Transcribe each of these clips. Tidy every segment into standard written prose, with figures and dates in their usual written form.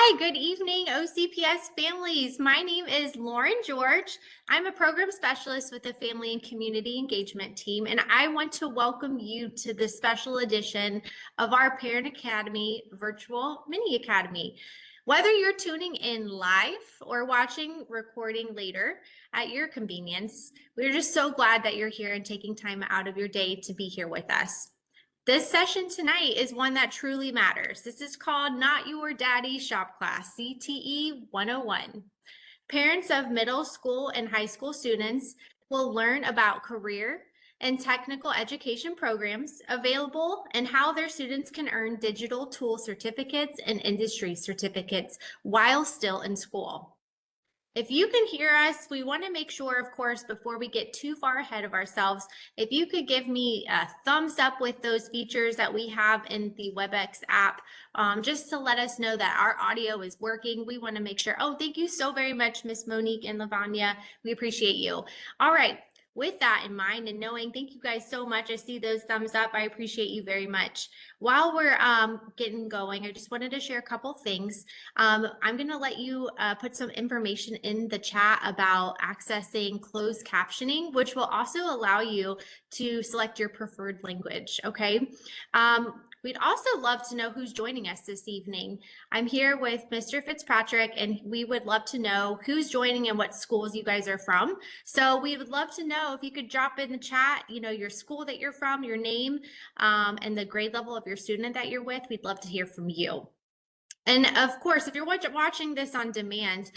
Hi, good evening, OCPS families. My name is Lauren George. I'm a program specialist with the Family and Community Engagement team, and I want to welcome you to this special edition of our Parent Academy virtual mini academy. Whether you're tuning in live or watching recording later at your convenience, we're just so glad that you're here and taking time out of your day to be here with us. This session tonight is one that truly matters. This is called Not Your Daddy Shop Class, CTE 101. Parents of middle school and high school students will learn about career and technical education programs available and how their students can earn digital tool certificates and industry certificates while still in school. If you can hear us, we want to make sure, of course, before we get too far ahead of ourselves, if you could give me a thumbs up with those features that we have in the WebEx app, just to let us know that our audio is working. We want to make sure. Oh, thank you so very much, Miss Monique and Lavanya. We appreciate you. All right. With that in mind and knowing, thank you guys so much. I see those thumbs up. I appreciate you very much. While we're getting going, I just wanted to share a couple things. I'm going to let you put some information in the chat about accessing closed captioning, which will also allow you to select your preferred language, okay? We'd also love to know who's joining us this evening. I'm here with Mr. Fitzpatrick, and we would love to know who's joining and what schools you guys are from. So we would love to know if you could drop in the chat, your school that you're from, your name, and the grade level of your student that you're with. We'd love to hear from you. And of course, if you're watching this on demand,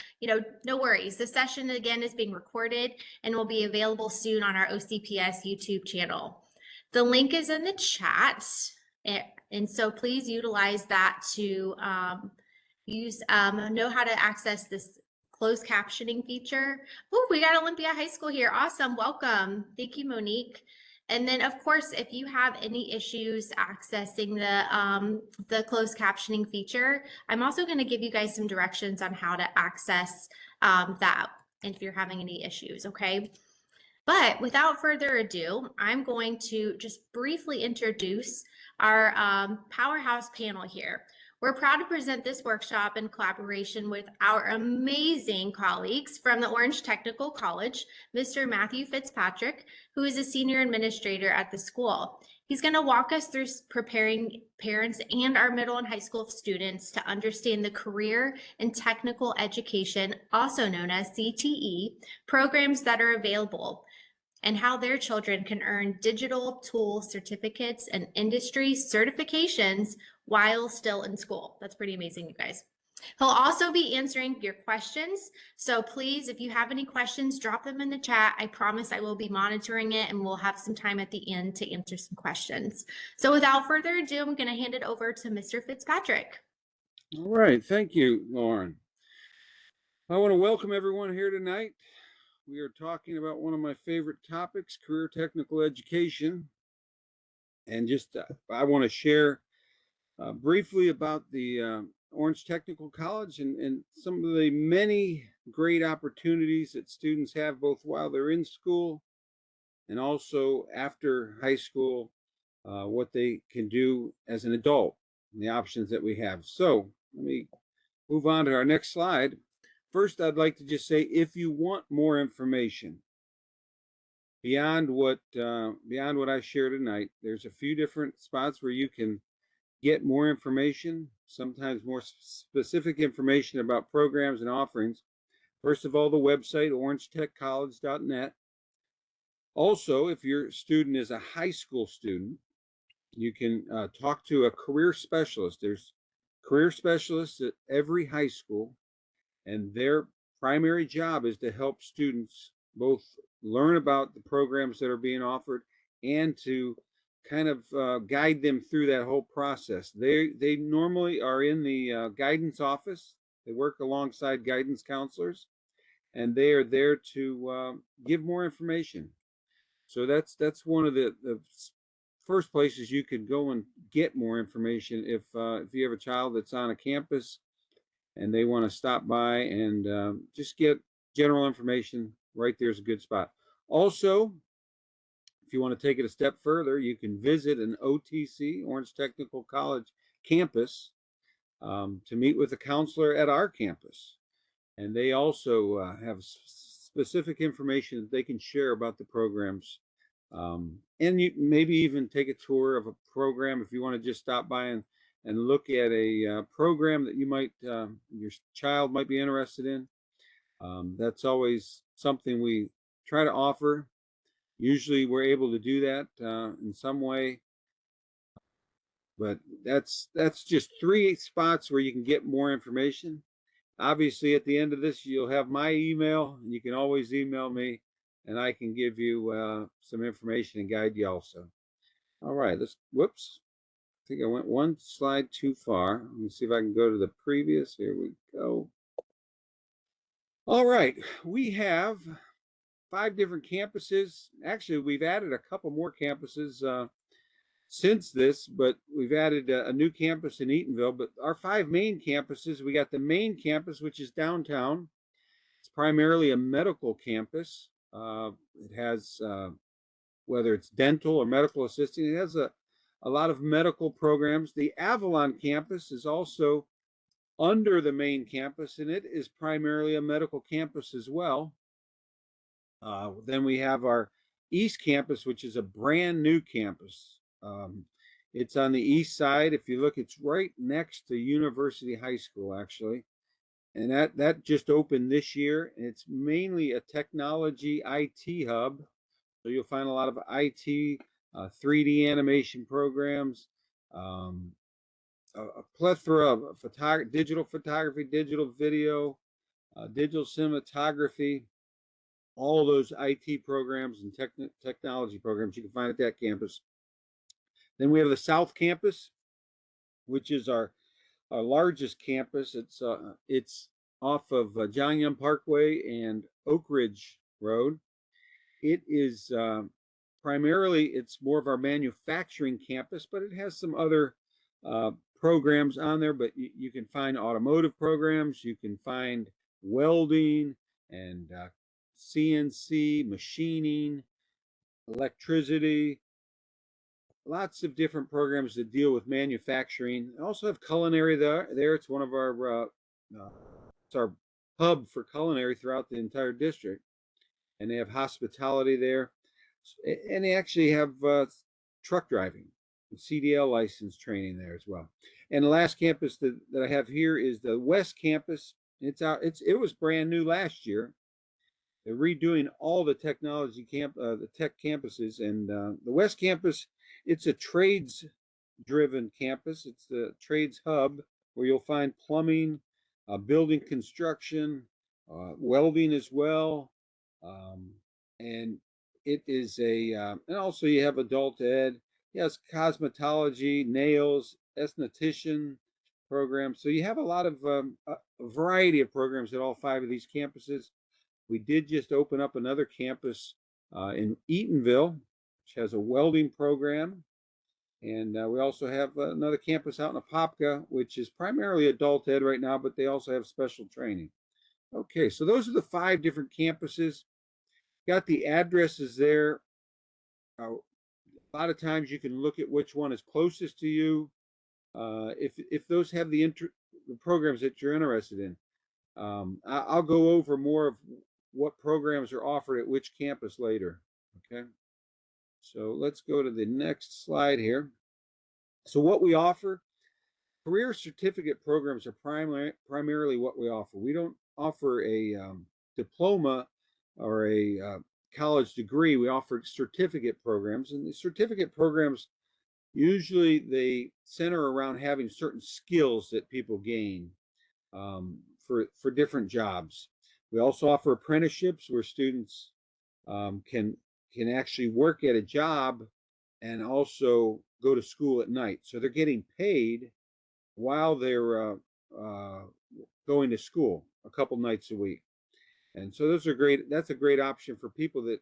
no worries. The session again is being recorded and will be available soon on our OCPS YouTube channel. The link is in the chat. And so please utilize that to know how to access this closed captioning feature. Oh, we got Olympia High School here. Awesome. Welcome. Thank you, Monique. And then, of course, if you have any issues accessing the closed captioning feature, I'm also going to give you guys some directions on how to access that if you're having any issues, okay? But without further ado, I'm going to just briefly introduce our powerhouse panel here. We're proud to present this workshop in collaboration with our amazing colleagues from the Orange Technical College, Mr. Matthew Fitzpatrick, who is a senior administrator at the school. He's going to walk us through preparing parents and our middle and high school students to understand the career and technical education, also known as CTE, programs that are available, and how their children can earn digital tool certificates and industry certifications while still in school. That's pretty amazing, you guys. He'll also be answering your questions. So please, if you have any questions, drop them in the chat. I promise I will be monitoring it, and we'll have some time at the end to answer some questions. So without further ado, I'm going to hand it over to Mr. Fitzpatrick. All right. Thank you, Lauren. I want to welcome everyone here tonight. We are talking about one of my favorite topics, career technical education. And just I want to share briefly about the Orange Technical College and some of the many great opportunities that students have both while they're in school and also after high school, what they can do as an adult and the options that we have. So let me move on to our next slide. First, I'd like to just say, if you want more information beyond what I share tonight, there's a few different spots where you can get more information, sometimes more specific information about programs and offerings. First of all, the website, orangetechcollege.net. Also, if your student is a high school student, you can talk to a career specialist. There's career specialists at every high school, and their primary job is to help students both learn about the programs that are being offered and to kind of guide them through that whole process. They normally are in the guidance office. They work alongside guidance counselors, and they are there to give more information. So that's one of the first places you could go and get more information if you have a child that's on a campus and they want to stop by and just get general information. Right there's a good spot. Also, if you want to take it a step further, you can visit an OTC, Orange Technical College campus. to meet with a counselor at our campus. And they also have specific information that they can share about the programs. And you maybe even take a tour of a program if you want to just stop by and look at a program that you might, your child might be interested in. That's always something we try to offer. Usually we're able to do that in some way, but that's just 3 spots where you can get more information. Obviously, at the end of this, you'll have my email. You can always email me, and I can give you some information and guide you also. All right, whoops. I think I went one slide too far. Let me see if I can go to the previous. Here we go. All right, we have 5 different campuses. Actually, we've added a couple more campuses since this, but we've added a new campus in Eatonville. But our 5 main campuses, we got the main campus, which is downtown. It's primarily a medical campus. It has, whether it's dental or medical assisting, it has a lot of medical programs. The Avalon campus is also under the main campus, and it is primarily a medical campus as well. Then we have our East Campus, which is a brand new campus. It's on the east side. If you look, it's right next to University High School, actually. And that just opened this year. It's mainly a technology IT hub. So you'll find a lot of IT, 3D animation programs, a plethora of digital photography, digital video, digital cinematography, all those IT programs and technology programs you can find at that campus. Then we have the South Campus, which is our largest campus. It's off of John Young Parkway and Oak Ridge Road. It is primarily, it's more of our manufacturing campus, but it has some other programs on there. But you can find automotive programs, you can find welding and CNC, machining, electricity, lots of different programs that deal with manufacturing. I also have culinary there. It's one of it's our hub for culinary throughout the entire district. And they have hospitality there. And they actually have truck driving, CDL license training there as well. And the last campus that I have here is the West Campus. It was brand new last year. They're redoing all the the tech campuses, and the West Campus, it's a trades-driven campus. It's the trades hub where you'll find plumbing, building construction, welding as well, and it is and also you have adult ed. Yes, cosmetology, nails, esthetician programs. So you have a lot of a variety of programs at all 5 of these campuses. We did just open up another campus in Eatonville, which has a welding program. And we also have another campus out in Apopka, which is primarily adult ed right now, but they also have special training. Okay, so those are the 5 different campuses. Got the addresses there. A lot of times you can look at which one is closest to you. If those have the programs that you're interested in. I'll go over more of what programs are offered at which campus later. Okay, so let's go to the next slide here. So what we offer, career certificate programs are primarily what we offer. We don't offer a diploma or a college degree. We offer certificate programs, and the certificate programs usually they center around having certain skills that people gain for different jobs. We also offer apprenticeships where students can actually work at a job and also go to school at night. So they're getting paid while they're going to school a couple nights a week. And so those are great. That's a great option for people that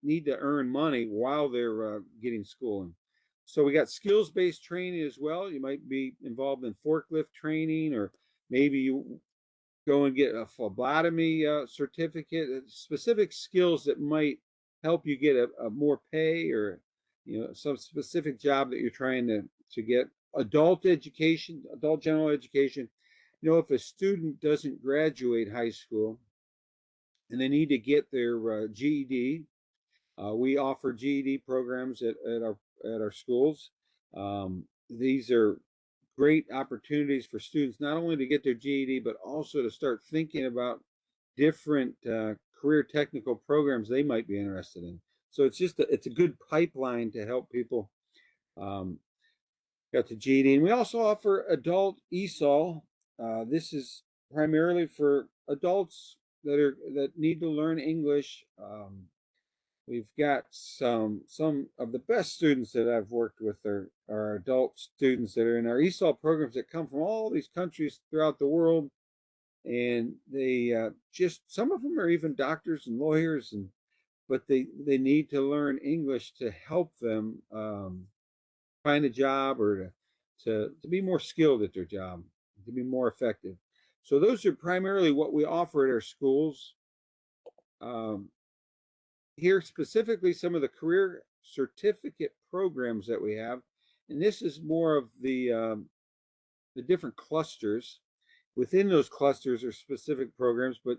need to earn money while they're getting schooling. So we got skills-based training as well. You might be involved in forklift training, or maybe you go and get a phlebotomy certificate, specific skills that might help you get a more pay, or some specific job that you're trying to get adult education, adult general education. You know, if a student doesn't graduate high school and they need to get their GED, we offer GED programs at our schools. These are great opportunities for students not only to get their GED but also to start thinking about different career technical programs they might be interested in. So it's a good pipeline to help people um, get to GED. And we also offer adult ESOL. This is primarily for adults that need to learn English. We've got some of the best students that I've worked with are adult students that are in our ESOL programs that come from all these countries throughout the world, and they just some of them are even doctors and lawyers, and but they need to learn English to help them find a job or to be more skilled at their job, to be more effective. So those are primarily what we offer at our schools. Um, Here specifically some of the career certificate programs that we have, and this is more of the different clusters. Within those clusters are specific programs, but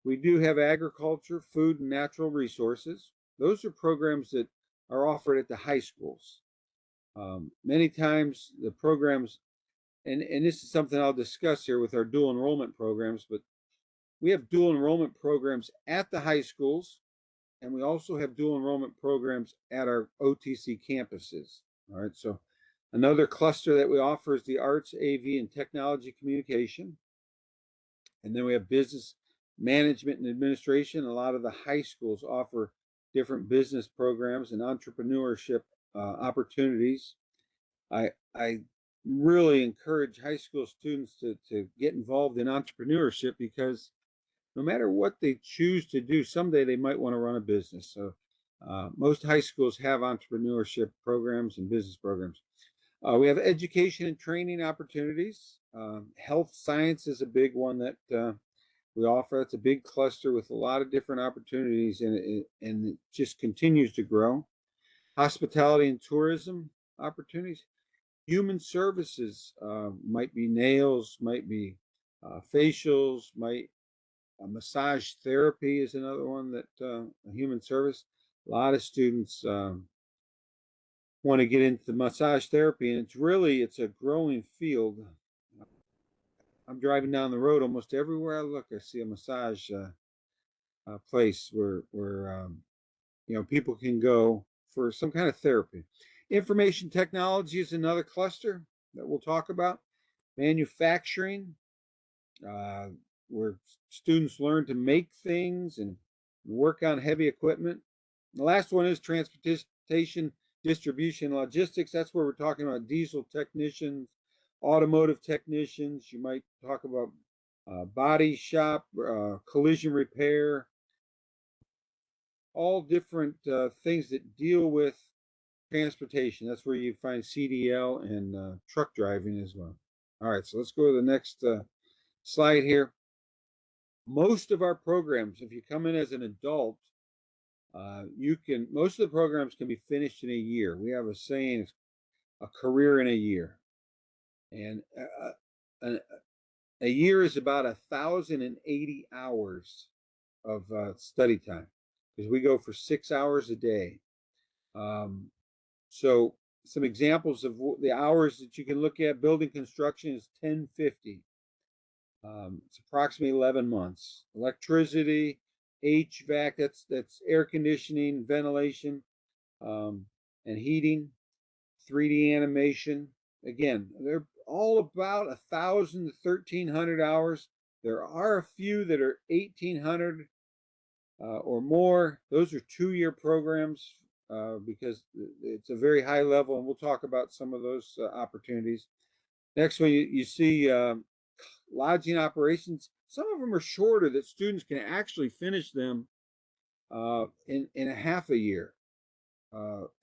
we do have agriculture, food, and natural resources. Those are programs that are offered at the high schools. Many times the programs, and this is something I'll discuss here with our dual enrollment programs, but we have dual enrollment programs at the high schools, and we also have dual enrollment programs at our OTC campuses. All right, so another cluster that we offer is the arts, AV, and technology communication. And then we have business management and administration. A lot of the high schools offer different business programs and entrepreneurship opportunities. I really encourage high school students to get involved in entrepreneurship because no matter what they choose to do, someday they might want to run a business. So most high schools have entrepreneurship programs and business programs. We have education and training opportunities. Health science is a big one that we offer. It's a big cluster with a lot of different opportunities, and it just continues to grow. Hospitality and tourism opportunities. Human services might be nails, might be facials, might massage therapy is another one that a human service. A lot of students want to get into massage therapy, and it's a growing field. I'm driving down the road almost everywhere I look. I see a massage place where people can go for some kind of therapy. Information technology is another cluster that we'll talk about. Manufacturing, uh, where students learn to make things and work on heavy equipment. The last one is transportation, distribution, logistics. That's where we're talking about diesel technicians, automotive technicians. You might talk about body shop, collision repair, all different things that deal with transportation. That's where you find CDL and truck driving as well. All right, so let's go to the next slide here. Most of our programs, if you come in as an adult, most of the programs can be finished in a year. We have a saying, a career in a year. And a year is about 1,080 hours of study time because we go for 6 hours a day. So some examples of the hours that you can look at: building construction is 1050. It's approximately 11 months. Electricity, HVAC, that's air conditioning, ventilation, and heating. 3D animation. Again, they're all about 1,000 to 1,300 hours. There are a few that are 1,800 or more. Those are 2-year programs because it's a very high level, and we'll talk about some of those opportunities. Next one, you see lodging operations. Some of them are shorter that students can actually finish them in a half a year.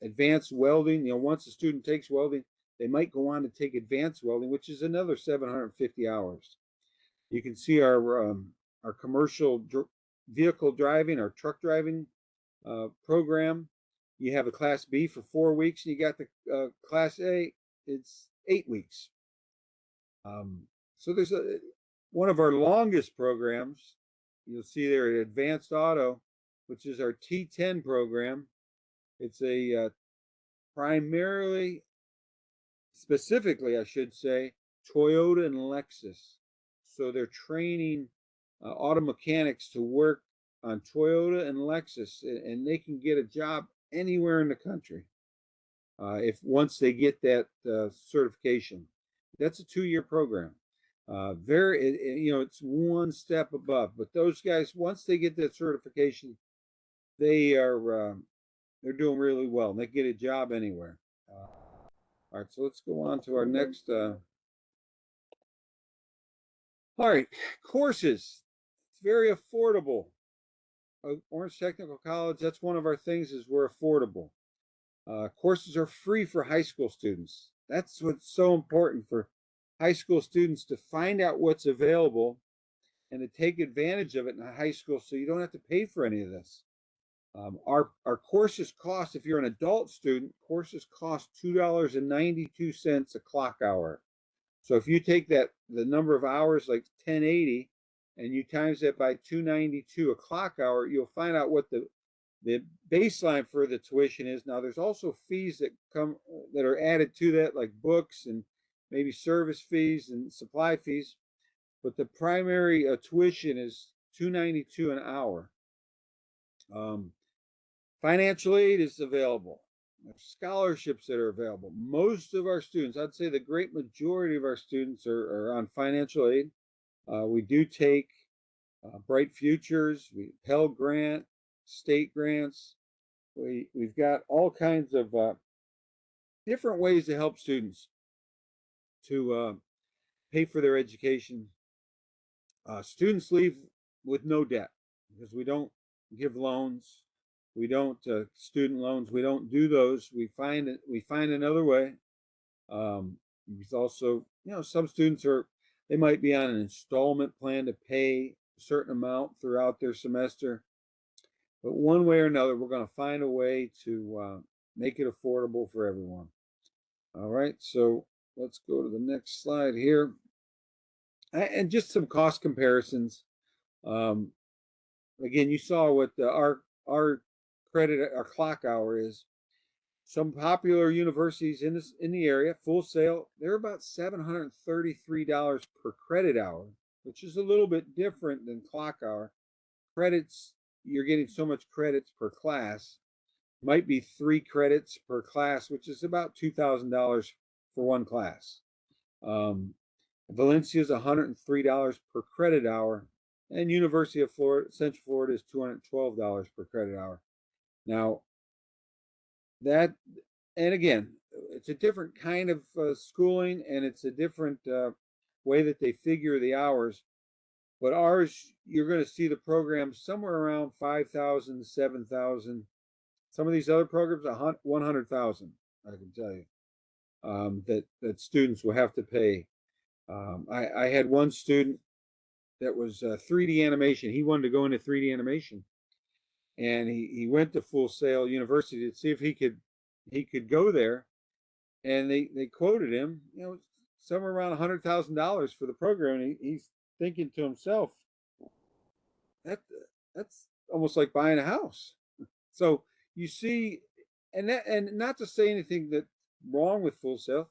Advanced welding, once a student takes welding, they might go on to take advanced welding, which is another 750 hours. You can see our commercial vehicle driving, our truck driving program. You have a Class B for 4 weeks, and you got the Class A. It's 8 weeks. So there's one of our longest programs. You'll see there Advanced Auto, which is our T10 program. It's a primarily, specifically, I should say, Toyota and Lexus. So they're training auto mechanics to work on Toyota and Lexus, and they can get a job anywhere in the country if once they get that certification. That's a 2-year program. It's one step above. But those guys, once they get that certification, they are they're doing really well. They get a job anywhere. All right, so let's go on to our next. All right, courses. It's very affordable. Orange Technical College, that's one of our things is we're affordable. Courses are free for high school students. That's what's so important for high school students to find out what's available and to take advantage of it in high school so you don't have to pay for any of this. Our courses cost, if you're an adult student, courses cost $2.92 a clock hour. So if you take the number of hours, like 1080, and you times that by 292 a clock hour, you'll find out what the baseline for the tuition is. Now there's also fees that are added to that, like books and maybe service fees and supply fees. But the primary tuition is $292 an hour. Financial aid is available. There's scholarships that are available. Most of our students, I'd say the great majority of our students are on financial aid. We do take Bright Futures, Pell Grant, state grants. We've got all kinds of different ways to help students to pay for their education. Students leave with no debt because we don't give loans. We don't student loans. We don't do those. We find another way. There's also, some students they might be on an installment plan to pay a certain amount throughout their semester. But one way or another, we're going to find a way to make it affordable for everyone. All right, so let's go to the next slide here. And just some cost comparisons. Again, you saw what our clock hour is. Some popular universities in the area, Full Sail, they're about $733 per credit hour, which is a little bit different than clock hour. Credits, you're getting so much credits per class. Might be 3 credits per class, which is about $2,000 for one class. Valencia is $103 per credit hour, and University of Florida, Central Florida is $212 per credit hour. Now, and again, it's a different kind of schooling, and it's a different way that they figure the hours. But ours, you're going to see the program somewhere around 5,000, 7,000. Some of these other programs, 100,000, I can tell you, that students will have to pay. I had one student that was 3D animation. He wanted to go into 3D animation, and he went to Full Sail University to see if he could go there, and they quoted him, somewhere around $100,000 for the program. And he's thinking to himself, that's almost like buying a house. So you see, and not to say anything that wrong with Full Sail,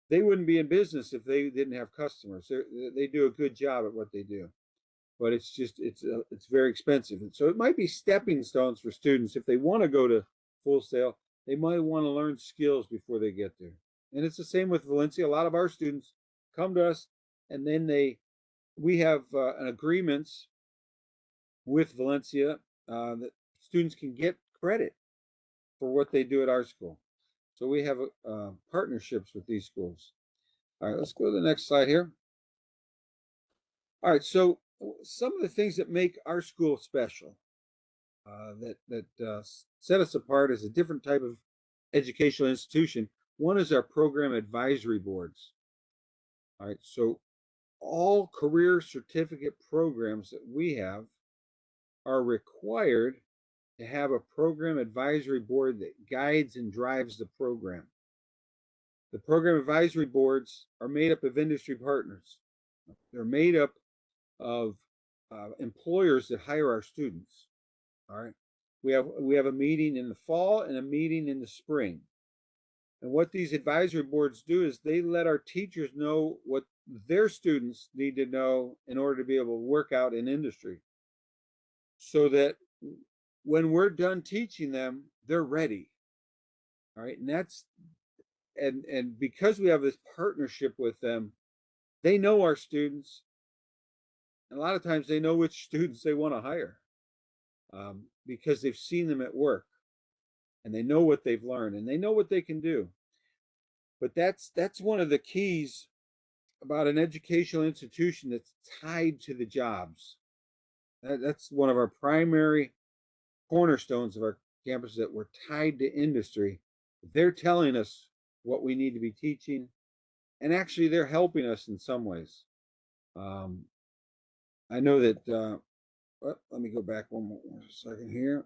they wouldn't be in business if they didn't have customers. They do a good job at what they do, but it's very expensive. And so it might be stepping stones for students. If they want to go to Full Sail, they might want to learn skills before they get there. And it's the same with Valencia. A lot of our students come to us, and then we have an agreements with Valencia that students can get credit for what they do at our school. So we have partnerships with these schools. All right, let's go to the next slide here. All right, so some of the things that make our school special, that set us apart as a different type of educational institution. One is our program advisory boards. All right, so all career certificate programs that we have are required to have a program advisory board that guides and drives the program. The program advisory boards are made up of industry partners. They're made up of employers that hire our students. All right. We have a meeting in the fall and a meeting in the spring. And what these advisory boards do is they let our teachers know what their students need to know in order to be able to work out in industry, so that when we're done teaching them, they're ready. All right. And because we have this partnership with them, they know our students. And a lot of times they know which students they want to hire, because they've seen them at work and they know what they've learned and they know what they can do. But that's one of the keys about an educational institution that's tied to the jobs. That's one of our primary cornerstones of our campus, that we're tied to industry. They're telling us what we need to be teaching, and actually they're helping us in some ways. Um, I know that, let me go back one more second here.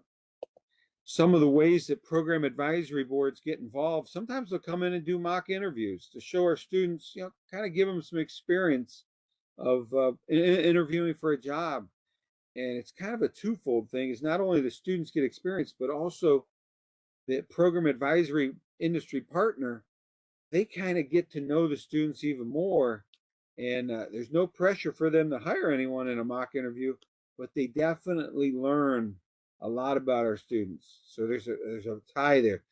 Some of the ways that program advisory boards get involved, sometimes they'll come in and do mock interviews to show our students, kind of give them some experience of interviewing for a job. And it's kind of a twofold thing. Is not only the students get experience, but also the program advisory industry partner, they kind of get to know the students even more. And there's no pressure for them to hire anyone in a mock interview, but they definitely learn a lot about our students. So there's a tie there.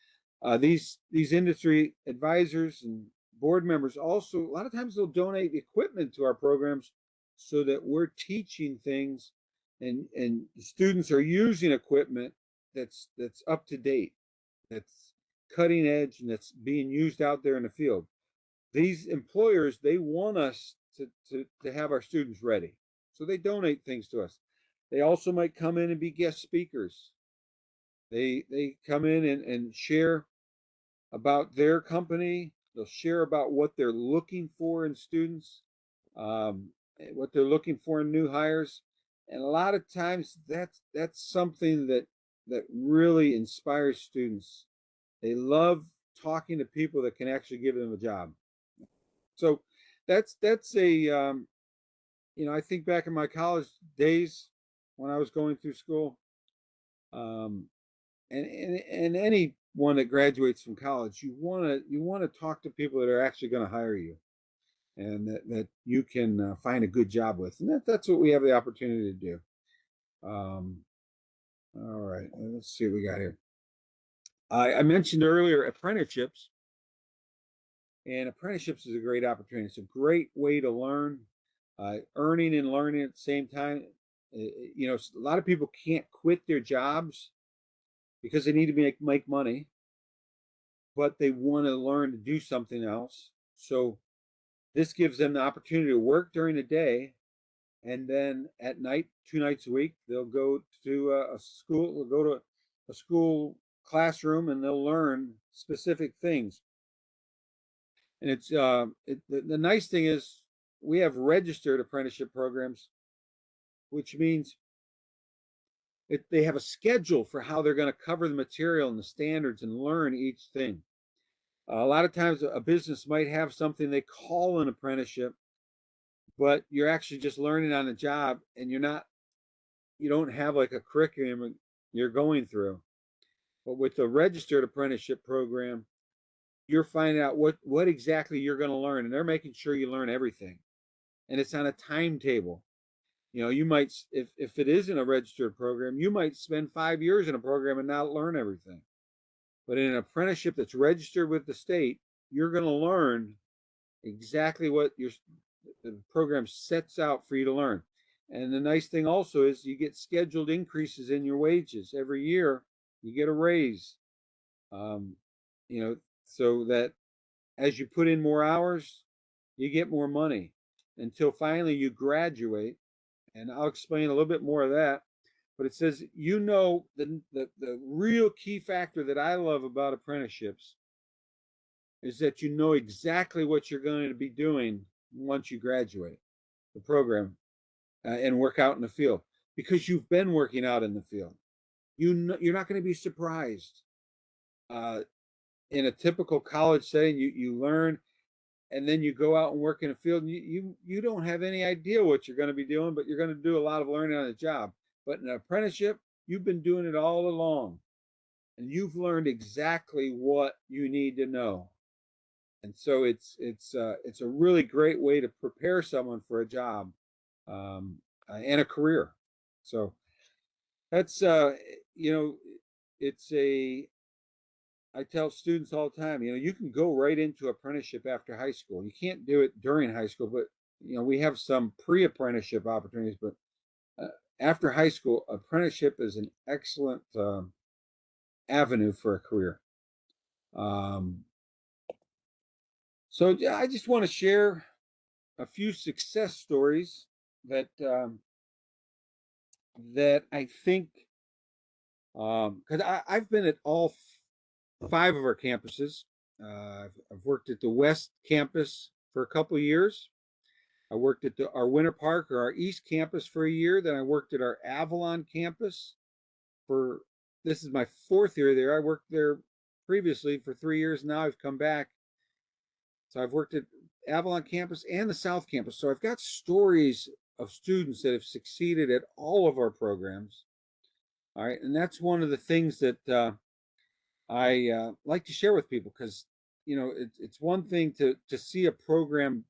These industry advisors and board members also, a lot of times they'll donate equipment to our programs so that we're teaching things, and students are using equipment that's up to date, that's cutting edge, and that's being used out there in the field. These employers, they want us to have our students ready, so they donate things to us. They also might come in and be guest speakers. They come in and share about their company. They'll share about what they're looking for in students, what they're looking for in new hires. And a lot of times that's something that really inspires students. They love talking to people that can actually give them a job. So that's a I think back in my college days when I was going through school, um, and anyone that graduates from college, you want to talk to people that are actually going to hire you, and that you can find a good job with, and that's what we have the opportunity to do. Um, all right, let's see what we got here. I mentioned earlier apprenticeships, and apprenticeships is a great opportunity. It's a great way to learn, earning and learning at the same time. A lot of people can't quit their jobs because they need to make money, but they want to learn to do something else. So this gives them the opportunity to work during the day, and then at night, 2 nights a week, they'll go to a school, they'll go to a school classroom, and they'll learn specific things. And the nice thing is we have registered apprenticeship programs, which means they have a schedule for how they're going to cover the material and the standards and learn each thing. A lot of times a business might have something they call an apprenticeship, but you're actually just learning on the job, and you don't have like a curriculum you're going through. But with the registered apprenticeship program, you're finding out what exactly you're going to learn, and they're making sure you learn everything. And it's on a timetable. You might, if it isn't a registered program, you might spend 5 years in a program and not learn everything. But in an apprenticeship that's registered with the state, you're going to learn exactly what the program sets out for you to learn. And the nice thing also is you get scheduled increases in your wages every year. You get a raise, um, so that as you put in more hours, you get more money until finally you graduate. And I'll explain a little bit more of that. But it says, the real key factor that I love about apprenticeships is that you know exactly what you're going to be doing once you graduate the program, and work out in the field, because you've been working out in the field. You're not going to be surprised. in a typical college setting, you learn and then you go out and work in a field and you don't have any idea what you're going to be doing, but you're going to do a lot of learning on the job. But in an apprenticeship, you've been doing it all along and you've learned exactly what you need to know. And so it's a really great way to prepare someone for a job and a career. So that's you know it's a I tell students all the time, you can go right into apprenticeship after high school. You can't do it during high school, but we have some pre-apprenticeship opportunities. But uh, after high school, apprenticeship is an excellent avenue for a career. Um, so yeah, I just want to share a few success stories that that I think because I've been at all five of our campuses. I've worked at the West Campus for a couple of years. I worked at our Winter Park or our East Campus for a year. Then I worked at our Avalon campus for this is my fourth year there. I worked there previously for 3 years. Now I've come back. So I've worked at Avalon campus and the South Campus. So I've got stories of students that have succeeded at all of our programs. All right. And that's one of the things that I like to share with people because, it's one thing to see a program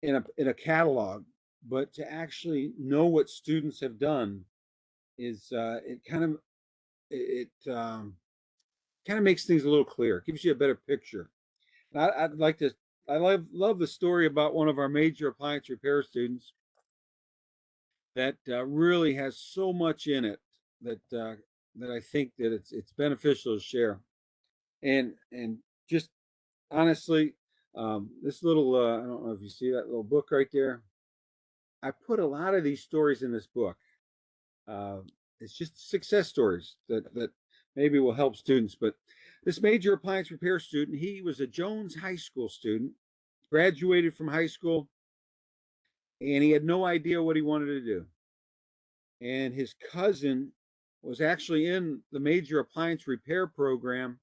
in a catalog, but to actually know what students have done is it kind of makes things a little clearer. It gives you a better picture. I'd like to. I love the story about one of our major appliance repair students that really has so much in it that that I think that it's beneficial to share. And just honestly, this little I don't know if you see that little book right there. I put a lot of these stories in this book. Uh, it's just success stories that maybe will help students. But this major appliance repair student, he was a Jones High School student, graduated from high school, and he had no idea what he wanted to do. And his cousin was actually in the major appliance repair program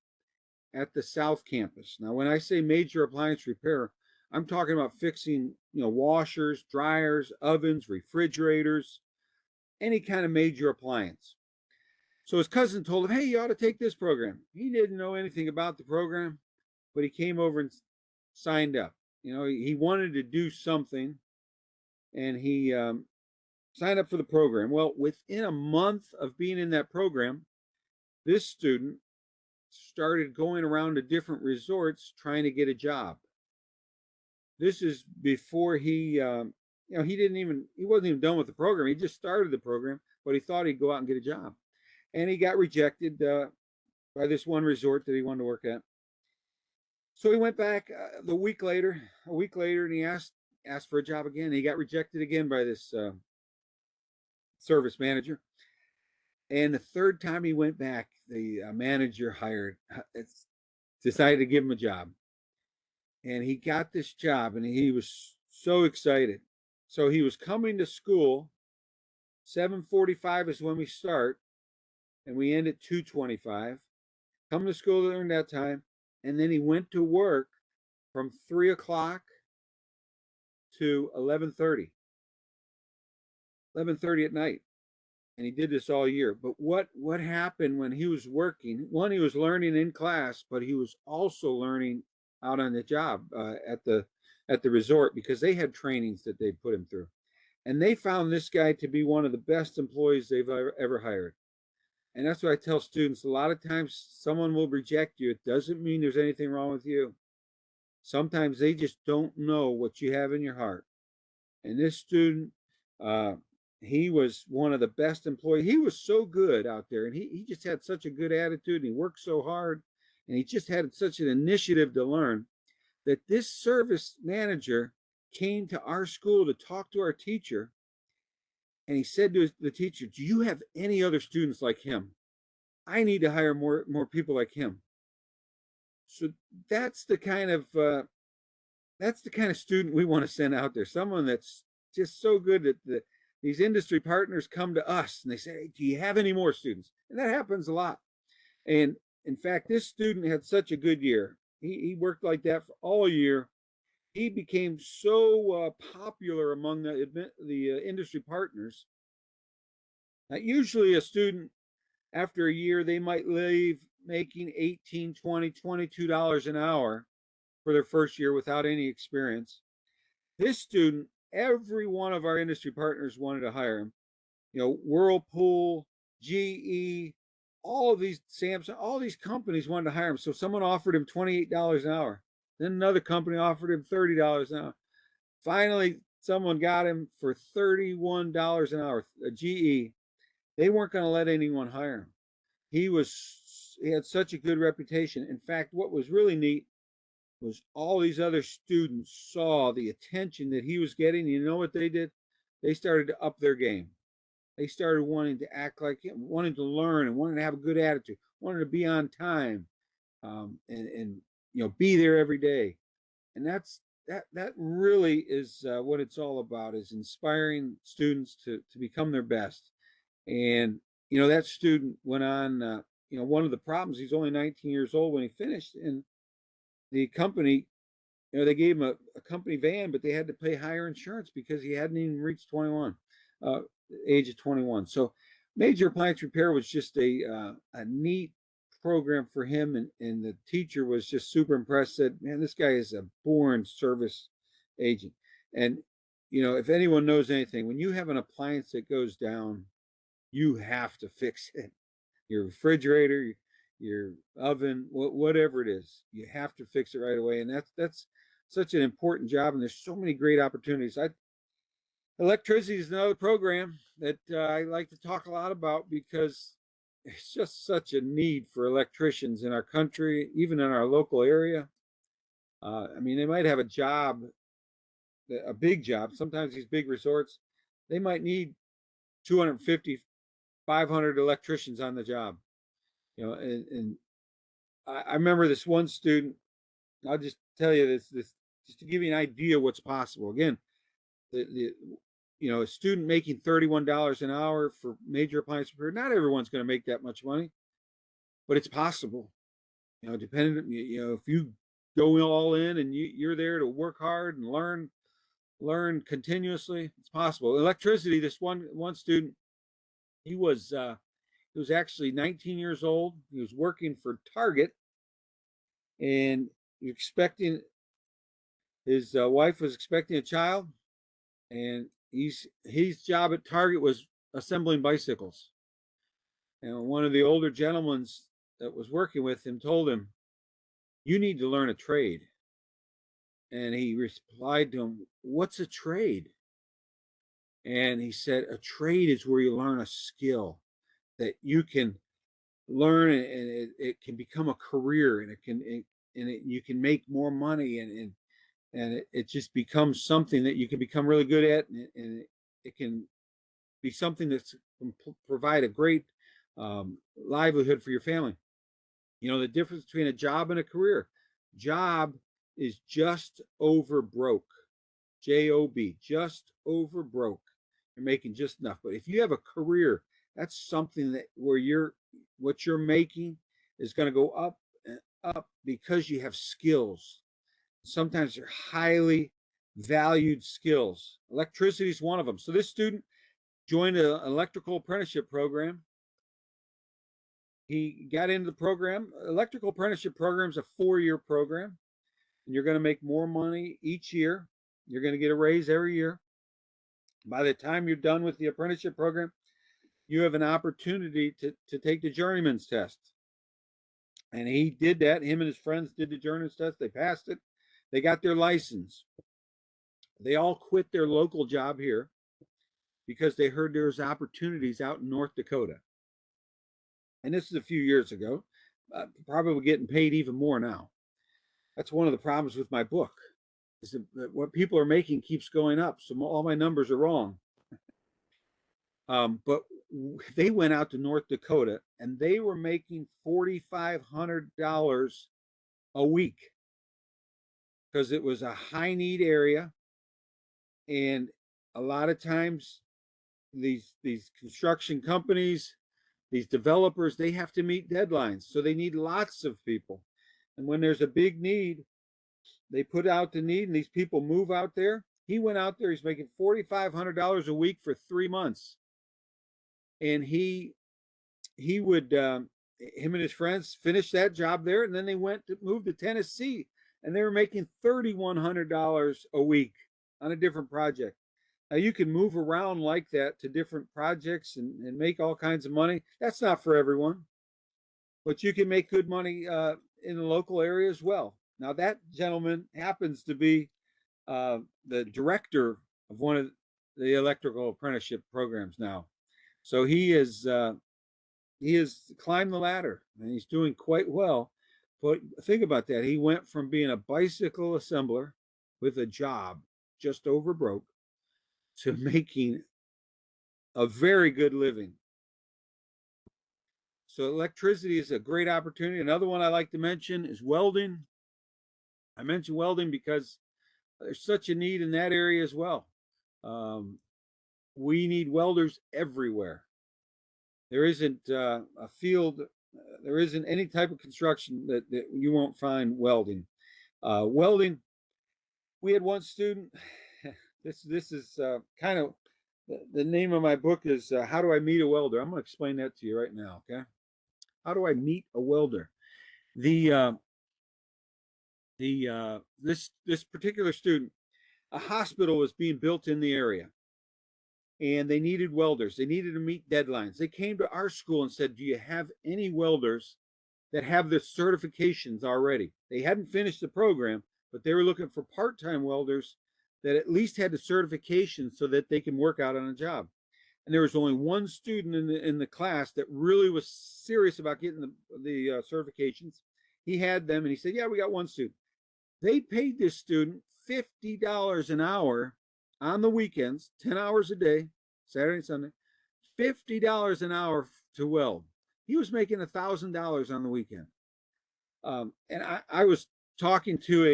at the South Campus. Now, when I say major appliance repair, I'm talking about fixing, washers, dryers, ovens, refrigerators, any kind of major appliance. So his cousin told him, "Hey, you ought to take this program." He didn't know anything about the program, but he came over and signed up. He wanted to do something, and he signed up for the program. Well, within a month of being in that program, this student started going around to different resorts trying to get a job. This is before he wasn't even done with the program. He just started the program, but he thought he'd go out and get a job, and he got rejected by this one resort that he wanted to work at. So he went back a week later, and he asked for a job again. He got rejected again by this service manager. And the third time he went back, the manager decided to give him a job. And he got this job, and he was so excited. So he was coming to school. 7:45 is when we start, and we end at 2:25. Come to school during that time, and then he went to work from 3 o'clock to 11:30 at night, and he did this all year. But what happened when he was working? One, he was learning in class, but he was also learning out on the job at the resort because they had trainings that they put him through, and they found this guy to be one of the best employees they've ever hired. And that's what I tell students. A lot of times, someone will reject you. It doesn't mean there's anything wrong with you. Sometimes they just don't know what you have in your heart. And this student, uh, he was one of the best employees. He was so good out there, and he just had such a good attitude, and he worked so hard, and he just had such an initiative to learn that this service manager came to our school to talk to our teacher, and he said to the teacher, "Do you have any other students like him? I need to hire more people like him." So that's the kind of uh, that's the kind of student we want to send out there. Someone that's just so good that these industry partners come to us and they say, "Hey, do you have any more students?" And that happens a lot. And in fact, this student had such a good year. He worked like that for all year. He became so popular among the industry partners that usually a student after a year, they might leave making 18, 20, $22 an hour for their first year without any experience. This student, every one of our industry partners wanted to hire him. You know, Whirlpool, GE, all of these, Samsung, all these companies wanted to hire him. So someone offered him $28 an hour. Then another company offered him $30 an hour. Finally, someone got him for $31 an hour. GE, they weren't going to let anyone hire him. He had such a good reputation. In fact, what was really neat was all these other students saw the attention that he was getting. You know what they did? They started to up their game. They started wanting to act like him, wanting to learn, and wanting to have a good attitude, wanting to be on time, and you know, be there every day. And that really is what it's all about: is inspiring students to become their best. And you know, that student went on. You know, one of the problems, he's only 19 years old when he finished, and the company, you know, they gave him a company van, but they had to pay higher insurance because he hadn't even reached 21, age of 21. So major appliance repair was just a neat program for him, and the teacher was just super impressed. Said, man, this guy is a born service agent. And you know, if anyone knows anything, when you have an appliance that goes down, you have to fix it. Your refrigerator, your oven, whatever it is, you have to fix it right away. And that's such an important job. And there's so many great opportunities. Electricity is another program that I like to talk a lot about because it's just such a need for electricians in our country, even in our local area. I mean, they might have a job, a big job. Sometimes these big resorts, they might need 250, 500 electricians on the job. You know, and I remember this one student. I'll just tell you this just to give you an idea of what's possible. Again, the you know, a student making $31 an hour for major appliance repair. Not everyone's going to make that much money, but it's possible. You know, depending, you know, if you go all in and you're there to work hard and learn continuously, it's possible. Electricity. This one student, he was actually 19 years old. He was working for Target, and expecting his wife was expecting a child, and his job at Target was assembling bicycles. And one of the older gentlemen that was working with him told him, "You need to learn a trade." And he replied to him, "What's a trade?" And he said, "A trade is where you learn a skill that you can learn, and it can become a career, and you can make more money, and it just becomes something that you can become really good at, and it can be something that's can provide a great livelihood for your family." You know, the difference between a job and a career: job is just over broke, job, just over broke. You're making just enough. But if you have a career, that's something that where what you're making is going to go up and up because you have skills. Sometimes they're highly valued skills. Electricity is one of them. So this student joined an electrical apprenticeship program. He got into the program. Electrical apprenticeship program is a 4-year program, and you're going to make more money each year. You're going to get a raise every year. By the time you're done with the apprenticeship program, you have an opportunity to take the journeyman's test. And he did that. Him and his friends did the journeyman's test. They passed it. They got their license. They all quit their local job here because they heard there was opportunities out in North Dakota. And this is a few years ago. Probably getting paid even more now. That's one of the problems with my book, is that what people are making keeps going up. So all my numbers are wrong. But they went out to North Dakota and they were making $4,500 a week because it was a high need area. And a lot of times these construction companies, These developers, they have to meet deadlines, so they need lots of people. And when there's a big need, they put out the need, and these people move out there. He went out there. He's making $4,500 a week for 3 months, and he would him and his friends finished that job there, and then they went to move to Tennessee, and they were making $3,100 a week on a different project. Now you can move around like that to different projects and make all kinds of money. That's not for everyone, but you can make good money in the local area as well. Now that gentleman happens to be the director of one of the electrical apprenticeship programs now, so he has climbed the ladder and he's doing quite well. But think about that. He went from being a bicycle assembler with a job just over broke to making a very good living. So electricity is a great opportunity. Another one I like to mention is welding. I mention welding because there's such a need in that area as well. Um, we need welders everywhere. There isn't a field, there isn't any type of construction that you won't find welding. Welding, we had one student. This is kind of the name of my book is How Do I Meet a Welder? I'm going to explain that to you right now. Okay, how do I meet a welder? The this particular student, a hospital was being built in the area, and they needed welders. They needed to meet deadlines. They came to our school and said, "Do you have any welders that have the certifications already?" They hadn't finished the program, but they were looking for part-time welders that at least had the certification so that they can work out on a job. And there was only one student in the class that really was serious about getting the certifications. He had them, and he said, "Yeah, we got one student." They paid this student $50 an hour on the weekends, 10 hours a day, Saturday and Sunday, $50 an hour to weld. He was making $1,000 on the weekend. And I was talking to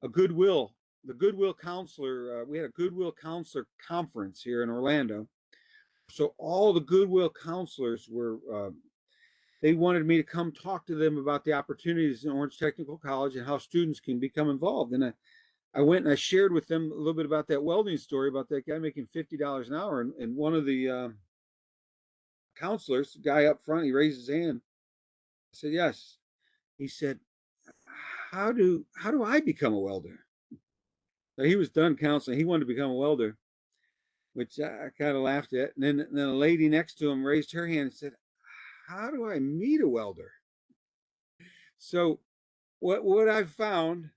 a Goodwill, the Goodwill counselor. We had a Goodwill counselor conference here in Orlando. So all the Goodwill counselors were, they wanted me to come talk to them about the opportunities in Orange Technical College and how students can become involved. And I went and I shared with them a little bit about that welding story about that guy making $50 an hour. And one of the counselors, the guy up front, he raised his hand. I said, "Yes." He said, how do I become a welder?" So he was done counseling. He wanted to become a welder, which I kind of laughed at. And then a lady next to him raised her hand and said, "How do I meet a welder?" So what I've found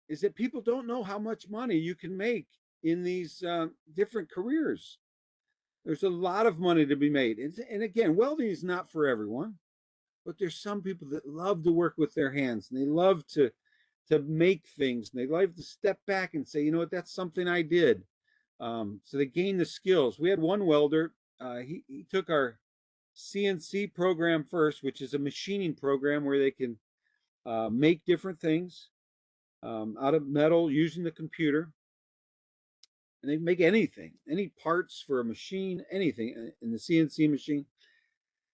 is that people don't know how much money you can make in these different careers. There's a lot of money to be made. And again, welding is not for everyone, but there's some people that love to work with their hands, and they love to make things, and they love to step back and say, "You know what, that's something I did." So they gain the skills. We had one welder. He took our CNC program first, which is a machining program where they can make different things out of metal using the computer. And they make anything, any parts for a machine, anything in the CNC machine,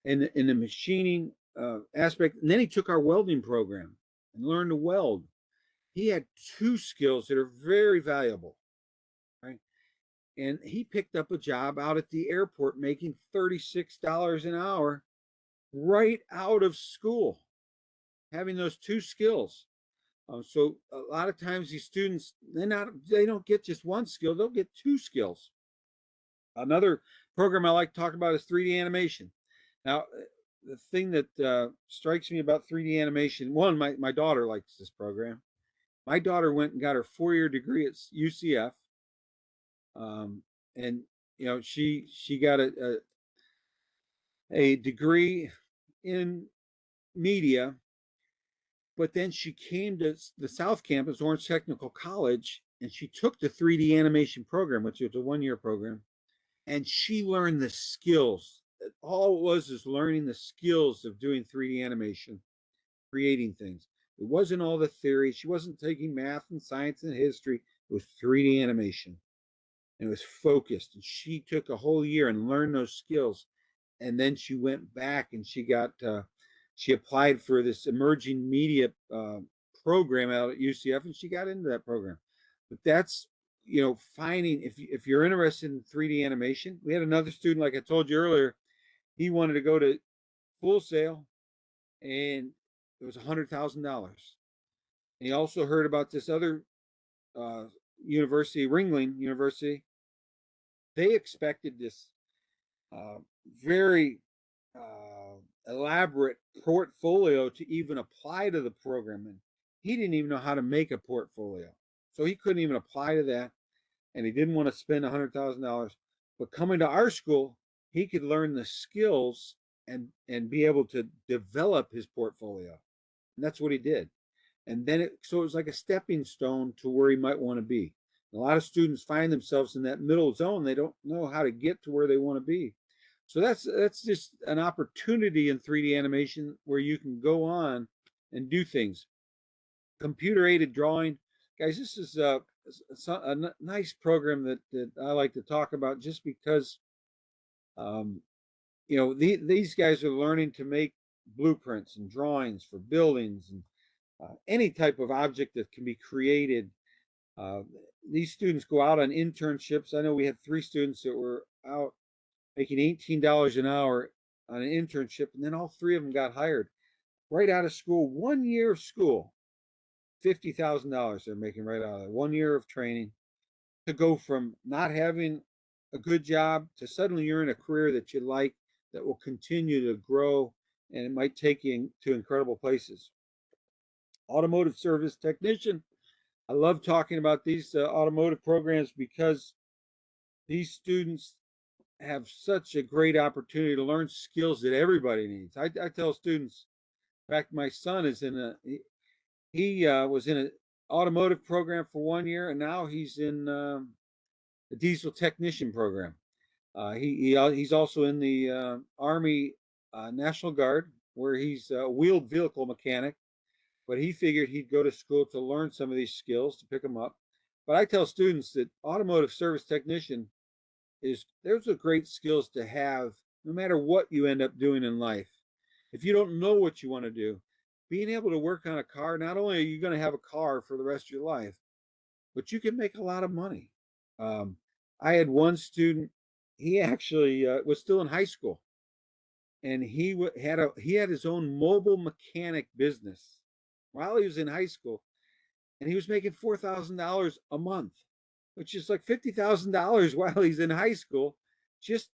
and in the machining aspect. And then he took our welding program and learned to weld. He had two skills that are very valuable, right? And he picked up a job out at the airport making $36 an hour right out of school, having those two skills. So a lot of times these students, they don't get just one skill, they'll get two skills. Another program I like to talk about is 3D animation. Now, the thing that strikes me about 3D animation, one, my daughter likes this program. My daughter went and got her 4-year degree at UCF, and she got a degree in media, but then she came to the South Campus, Orange Technical College, and she took the 3D animation program, which was a 1-year program, and she learned the skills. All it was is learning the skills of doing 3D animation, creating things. It wasn't all the theory. She wasn't taking math and science and history. It was 3D animation. and it was focused. And she took a whole year and learned those skills. And then she went back and she applied for this emerging media program out at UCF, and she got into that program. But that's, finding, if you're interested in 3D animation. We had another student, like I told you earlier, he wanted to go to Full Sail, and it was $100,000. And he also heard about this other university, Ringling University. They expected this uh, very elaborate portfolio to even apply to the program. And he didn't even know how to make a portfolio. So he couldn't even apply to that. And he didn't want to spend $100,000. But coming to our school, he could learn the skills and be able to develop his portfolio. And that's what he did. And then so it was like a stepping stone to where he might want to be. A lot of students find themselves in that middle zone. They don't know how to get to where they want to be. So that's just an opportunity in 3D animation where you can go on and do things. Computer aided drawing, guys. This is a nice program that I like to talk about, just because these guys are learning to make blueprints and drawings for buildings and any type of object that can be created. Uh, these students go out on internships. I know we had 3 students that were out making $18 an hour on an internship, and then all 3 of them got hired right out of school. 1 year of school, $50,000 they're making right out of it. 1 year of training to go from not having a good job to suddenly you're in a career that you like, that will continue to grow, and it might take you to incredible places. Automotive service technician. I love talking about these automotive programs because these students have such a great opportunity to learn skills that everybody needs. I tell students, in fact, my son is he was in an automotive program for 1 year, and now he's in the diesel technician program. He's also in the Army National Guard, where he's a wheeled vehicle mechanic. But he figured he'd go to school to learn some of these skills to pick them up. But I tell students that automotive service technician there's a great skills to have no matter what you end up doing in life. If you don't know what you want to do, being able to work on a car, not only are you going to have a car for the rest of your life, but you can make a lot of money. Um, I had one student, he actually was still in high school, and he had his own mobile mechanic business while he was in high school, and he was making $4,000 a month, which is like $50,000 while he's in high school. Just,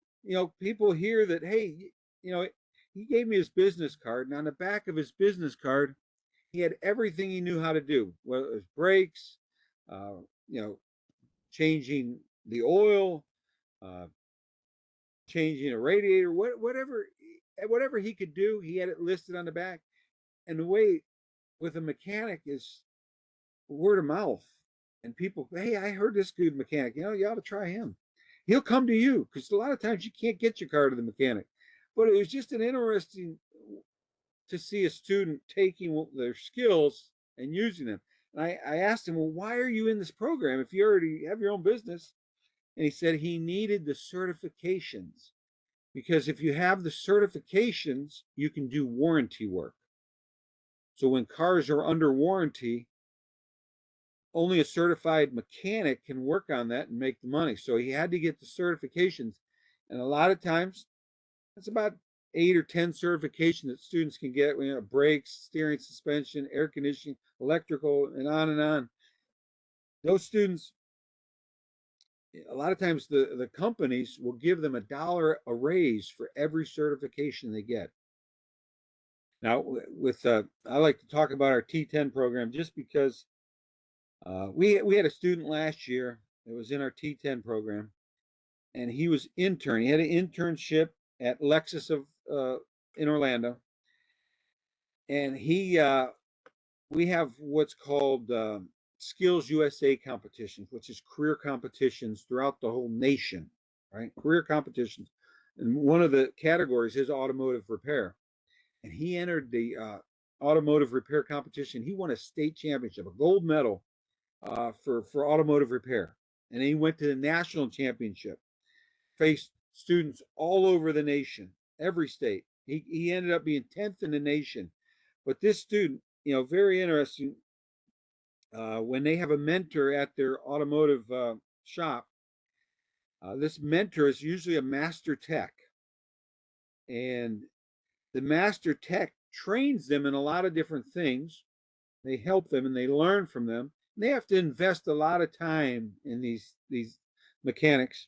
people hear that, hey, he gave me his business card, and on the back of his business card, he had everything he knew how to do, whether it was brakes, uh, you know, changing the oil, uh, changing a radiator, whatever he could do, he had it listed on the back. And the way with a mechanic is word of mouth, and people, hey, I heard this good mechanic, you ought to try him. He'll come to you, because a lot of times you can't get your car to the mechanic. But it was just an interesting to see a student taking their skills and using them. And I asked him, well, why are you in this program if you already have your own business? And he said he needed the certifications, because if you have the certifications, you can do warranty work. So when cars are under warranty, only a certified mechanic can work on that and make the money. So he had to get the certifications. And a lot of times, it's about 8 or 10 certifications that students can get, brakes, steering, suspension, air conditioning, electrical, and on and on. Those students, a lot of times the companies will give them $1 a raise for every certification they get. Now, I like to talk about our T10 program, just because we had a student last year that was in our T10 program, and he was intern. He had an internship at Lexus in Orlando, and we have what's called Skills USA competitions, which is career competitions throughout the whole nation, right? Career competitions, and one of the categories is automotive repair, and he entered the automotive repair competition. He won a state championship, a gold medal for automotive repair. and he went to the national championship, faced students all over the nation, every state. He ended up being 10th in the nation. But this student, very interesting. When they have a mentor at their automotive shop, this mentor is usually a master tech. And the master tech trains them in a lot of different things. They help them and they learn from them. And they have to invest a lot of time in these mechanics.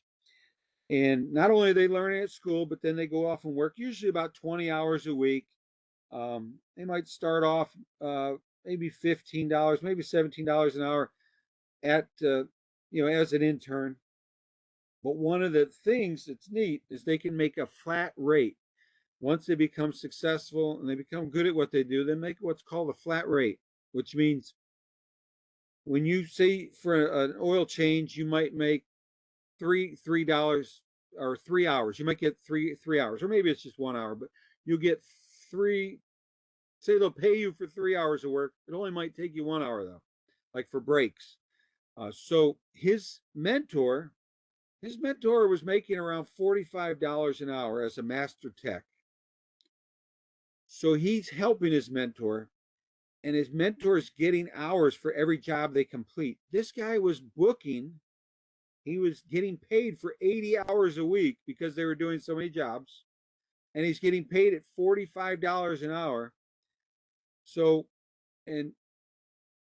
And not only are they learning at school, but then they go off and work usually about 20 hours a week. They might start off maybe $15, maybe $17 an hour at as an intern. But one of the things that's neat is they can make a flat rate. Once they become successful and they become good at what they do, they make what's called a flat rate, which means when you say for an oil change, you might make $3 or 3 hours. You might get three hours, or maybe it's just 1 hour, but you'll get three. Say they'll pay you for 3 hours of work. It only might take you 1 hour though, like for breaks. So his mentor was making around $45 an hour as a master tech. So he's helping his mentor, and his mentor is getting hours for every job they complete. This guy was he was getting paid for 80 hours a week because they were doing so many jobs, and he's getting paid at $45 an hour. So, and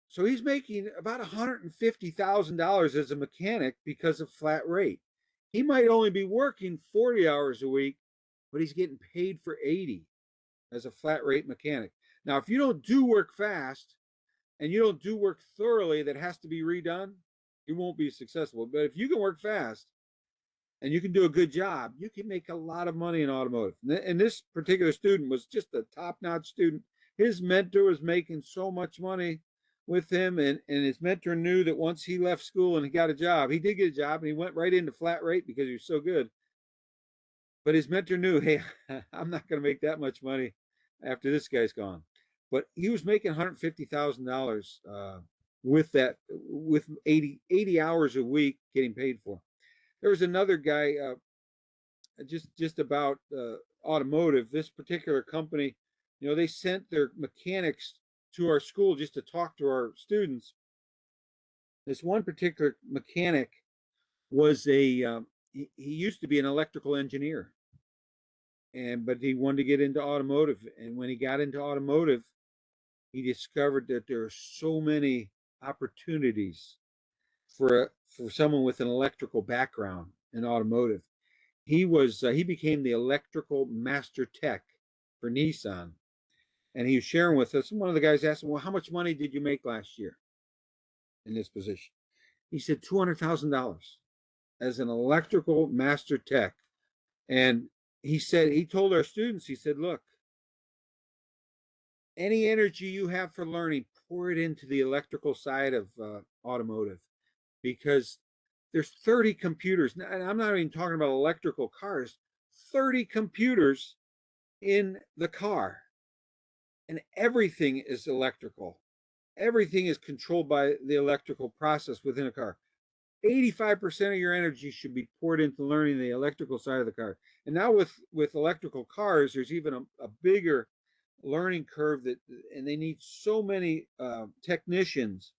so he's making about $150,000 as a mechanic because of flat rate. He might only be working 40 hours a week, but he's getting paid for 80 as a flat rate mechanic. Now, if you don't do work fast and you don't do work thoroughly that has to be redone, you won't be successful. But if you can work fast and you can do a good job, you can make a lot of money in automotive. And this particular student was just a top-notch student. His mentor was making so much money with him, and his mentor knew that once he left school and he got a job, he did get a job, and he went right into flat rate because he was so good. But his mentor knew, hey, I'm not going to make that much money after this guy's gone. But he was making $150,000 with 80 hours a week getting paid for. There was another guy just about automotive. This particular company, they sent their mechanics to our school just to talk to our students. This one particular mechanic was he used to be an electrical engineer, but he wanted to get into automotive. And when he got into automotive, he discovered that there are so many opportunities for someone with an electrical background in automotive. He became the electrical master tech for Nissan, and he was sharing with us. One of the guys asked him, "Well, how much money did you make last year in this position?" He said $200,000 as an electrical master tech. And he told our students, he said, "Look, any energy you have for learning, pour it into the electrical side of automotive, because there's 30 computers. And I'm not even talking about electrical cars, 30 computers in the car, and everything is electrical. Everything is controlled by the electrical process within a car. 85% of your energy should be poured into learning the electrical side of the car. And now with electrical cars, there's even a bigger learning curve and they need so many technicians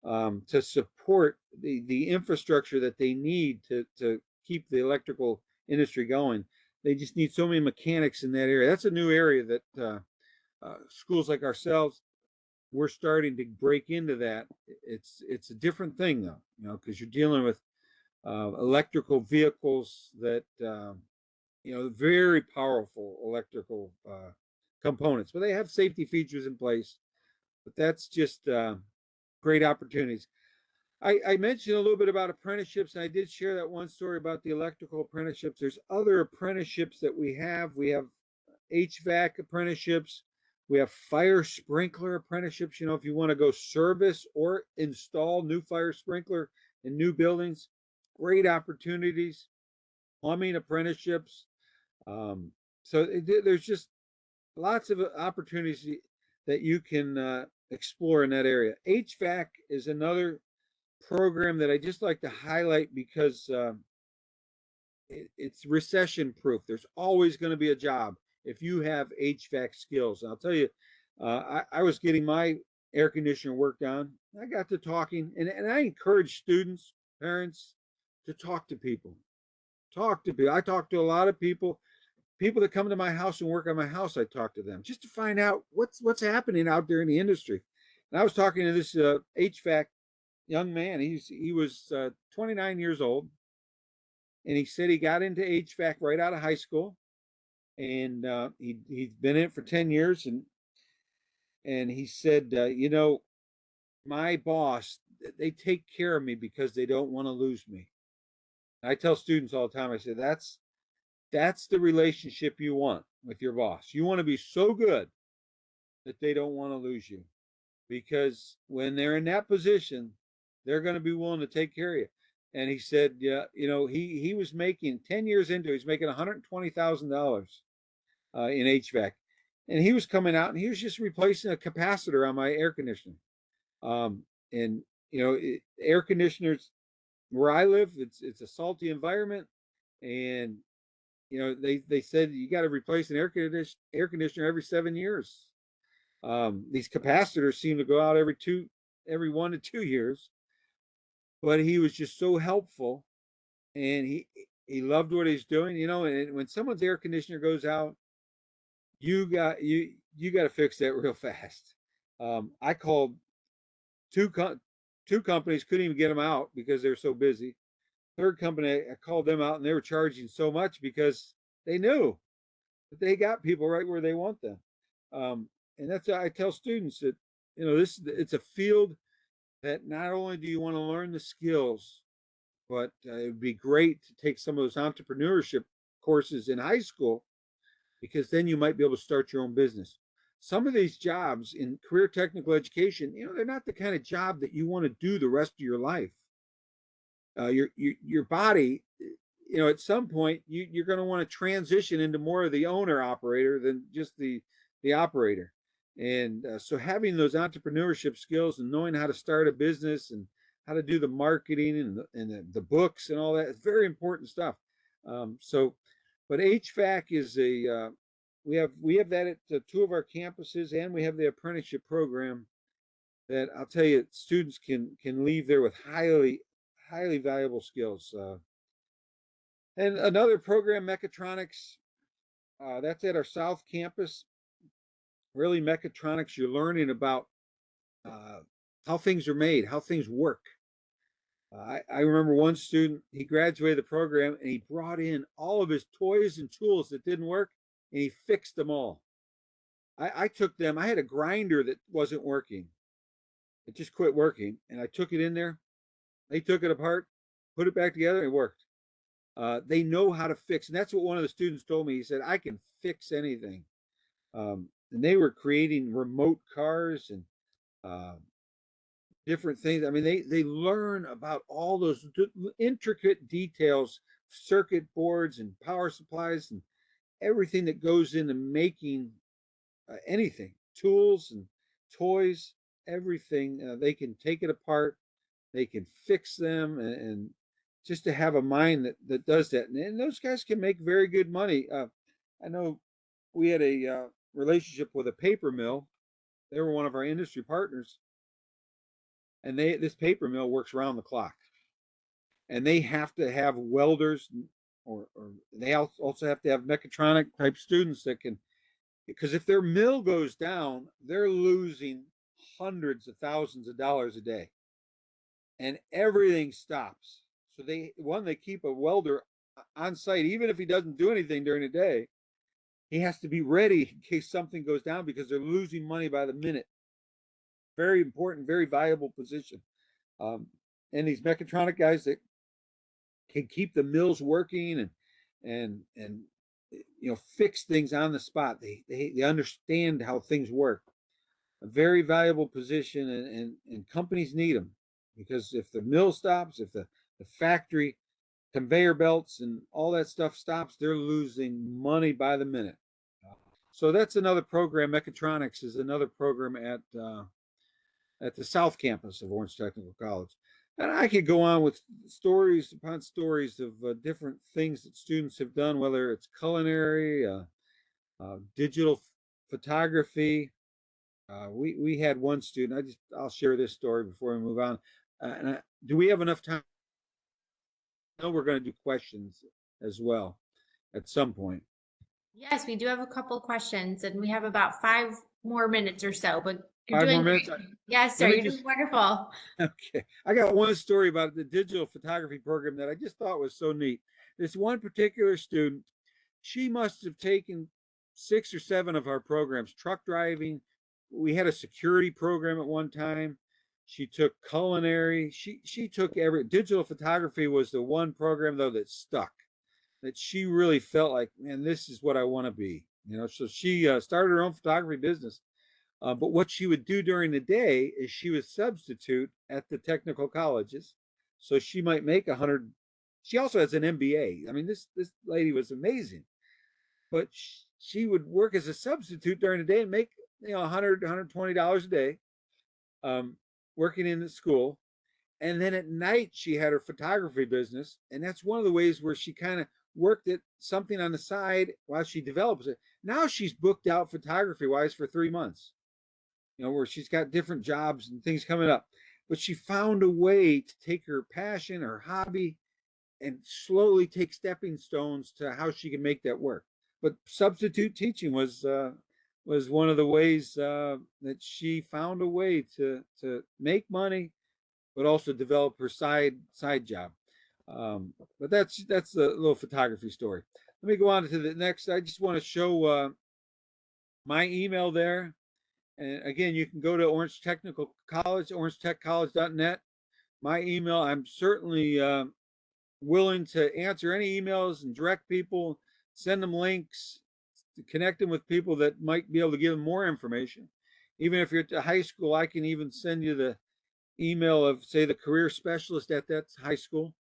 to support the infrastructure that they need to keep the electrical industry going. They just need so many mechanics in that area. That's a new area that schools like ourselves, we're starting to break into that. It's a different thing though, because you're dealing with electrical vehicles that very powerful electrical components, but they have safety features in place. But that's just great opportunities. I mentioned a little bit about apprenticeships, and I did share that one story about the electrical apprenticeships. There's other apprenticeships that we have. We have HVAC apprenticeships. We have fire sprinkler apprenticeships. If you want to go service or install new fire sprinkler in new buildings, great opportunities. Plumbing apprenticeships. So there's just lots of opportunities that you can explore in that area. HVAC is another program that I just like to highlight because it's recession proof. There's always going to be a job if you have HVAC skills. And I'll tell you, I was getting my air conditioner worked on. I got to talking, and I encourage students, parents, to talk to people. Talk to people. I talk to a lot of people. People that come to my house and work on my house, I talk to them just to find out what's happening out there in the industry. And I was talking to this HVAC young man. He was 29 years old, and he said he got into HVAC right out of high school, and he's been in it for 10 years, and he said, my boss, they take care of me because they don't want to lose me. I tell students all the time, I say that's the relationship you want with your boss. You want to be so good that they don't want to lose you, because when they're in that position, they're going to be willing to take care of you. And he said, yeah, he was making 10 years into it, he's making $120,000 in HVAC, and he was coming out and he was just replacing a capacitor on my air conditioner. And air conditioners where I live, it's a salty environment, and they said you got to replace an air conditioner every 7 years. These capacitors seem to go out every 1 to 2 years. But he was just so helpful, and he loved what he's doing. And when someone's air conditioner goes out, you got to fix that real fast. I called two two companies, couldn't even get them out because they're so busy. Third company, I called them out, and they were charging so much because they knew that they got people right where they want them. And that's why I tell students that it's a field that not only do you want to learn the skills, but it would be great to take some of those entrepreneurship courses in high school, because then you might be able to start your own business. Some of these jobs in career technical education, they're not the kind of job that you want to do the rest of your life. Your body, at some point you're going to want to transition into more of the owner operator than just the operator. And so having those entrepreneurship skills and knowing how to start a business and how to do the marketing and the books and all that is very important stuff. But HVAC is we have that at two of our campuses, and we have the apprenticeship program that I'll tell you students can leave there with highly valuable skills. And another program, mechatronics, that's at our South Campus. Really, mechatronics, you're learning about uh, how things are made, how things work. I remember one student, he graduated the program and he brought in all of his toys and tools that didn't work, and he fixed them all. I took them, I had a grinder that wasn't working. It just quit working. And I took it in there. They took it apart, put it back together, and it worked. They know how to fix. And that's what one of the students told me. He said, I can fix anything. And they were creating remote cars and uh, different things. I mean, they learn about all those intricate details, circuit boards and power supplies and everything that goes into making anything, tools and toys, everything. They can take it apart, they can fix them, and just to have a mind that does that. And those guys can make very good money. I know we had a relationship with a paper mill. They were one of our industry partners, and this paper mill works around the clock, and they have to have welders, or they also have to have mechatronic type students that can, because if their mill goes down, they're losing hundreds of thousands of dollars a day, and everything stops. So they keep a welder on site, even if he doesn't do anything during the day. He has to be ready in case something goes down, because they're losing money by the minute. Very important, very valuable position. Um, and these mechatronic guys that can keep the mills working and fix things on the spot. They understand how things work. A very valuable position, and companies need them, because if the mill stops, if the factory conveyor belts and all that stuff stops, they're losing money by the minute. So that's another program. Mechatronics is another program at the South Campus of Orange Technical College. And I could go on with stories upon stories of different things that students have done, whether it's culinary, digital photography. We had one student. I'll share this story before we move on. Do we have enough time? I know we're going to do questions as well at some point. Yes, we do have a couple questions and we have about 5 more minutes or so, but you're 5 more doing minutes. great. Yes, sir. Let me You're doing just wonderful. Okay. I got one story about the digital photography program that I just thought was so neat. This one particular student, she must have taken 6 or 7 of our programs, truck driving. We had a security program at one time. She took culinary. She took every digital photography was the one program though that stuck. That she really felt like, man, this is what I want to be. So she started her own photography business, but what she would do during the day is she would substitute at the technical colleges. So she might make 100. She also has an MBA. I mean, this lady was amazing, but she would work as a substitute during the day and make 100 $120 a day, um, working in the school. And then at night she had her photography business, and that's one of the ways where she kind of worked at something on the side while she develops it. Now she's booked out photography wise for 3 months, where she's got different jobs and things coming up. But she found a way to take her passion, her hobby, and slowly take stepping stones to how she can make that work. But substitute teaching was one of the ways that she found a way to make money, but also develop her side job. But that's a little photography story. Let me go on to the next. I just want to show my email there. And again, you can go to Orange Technical College, orangetechcollege.net. My email, I'm certainly willing to answer any emails and direct people, send them links, to connect them with people that might be able to give them more information. Even if you're at the high school, I can even send you the email of, say, the career specialist at that high school.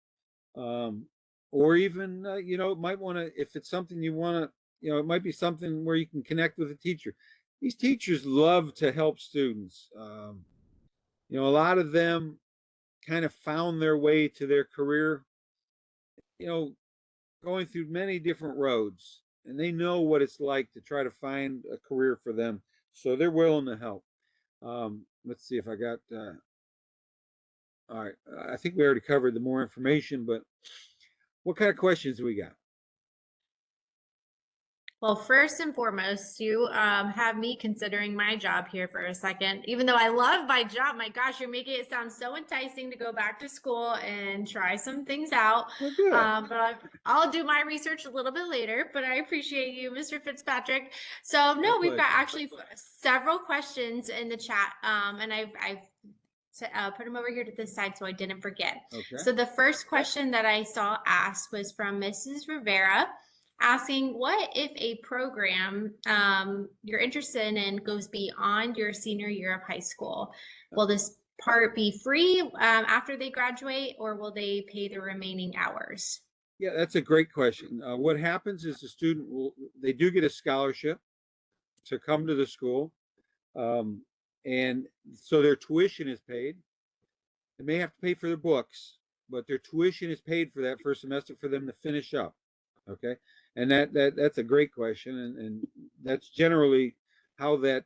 Um, or even, might want to, if it's something you want to, it might be something where you can connect with a teacher. These teachers love to help students. A lot of them kind of found their way to their career, you know, going through many different roads, and they know what it's like to try to find a career for them. So they're willing to help. Let's see if I got, all right. I think we already covered the more information, but what kind of questions do we got? Well, first and foremost, you have me considering my job here for a second. Even though I love my job, my gosh, you're making it sound so enticing to go back to school and try some things out. Well, good. I'll do my research a little bit later, but I appreciate you, Mr. Fitzpatrick. So My no, we've got pleasure. actually several questions in the chat, and I've put them over here to this side so I didn't forget. Okay. So the first question that I saw asked was from Mrs. Rivera, asking what if a program you're interested in goes beyond your senior year of high school? Will this part be free after they graduate, or will they pay the remaining hours? Yeah, that's a great question. What happens is they do get a scholarship to come to the school. Um, and so their tuition is paid. They may have to pay for their books, but their tuition is paid for that first semester for them to finish up. Okay, and that's a great question, and that's generally how that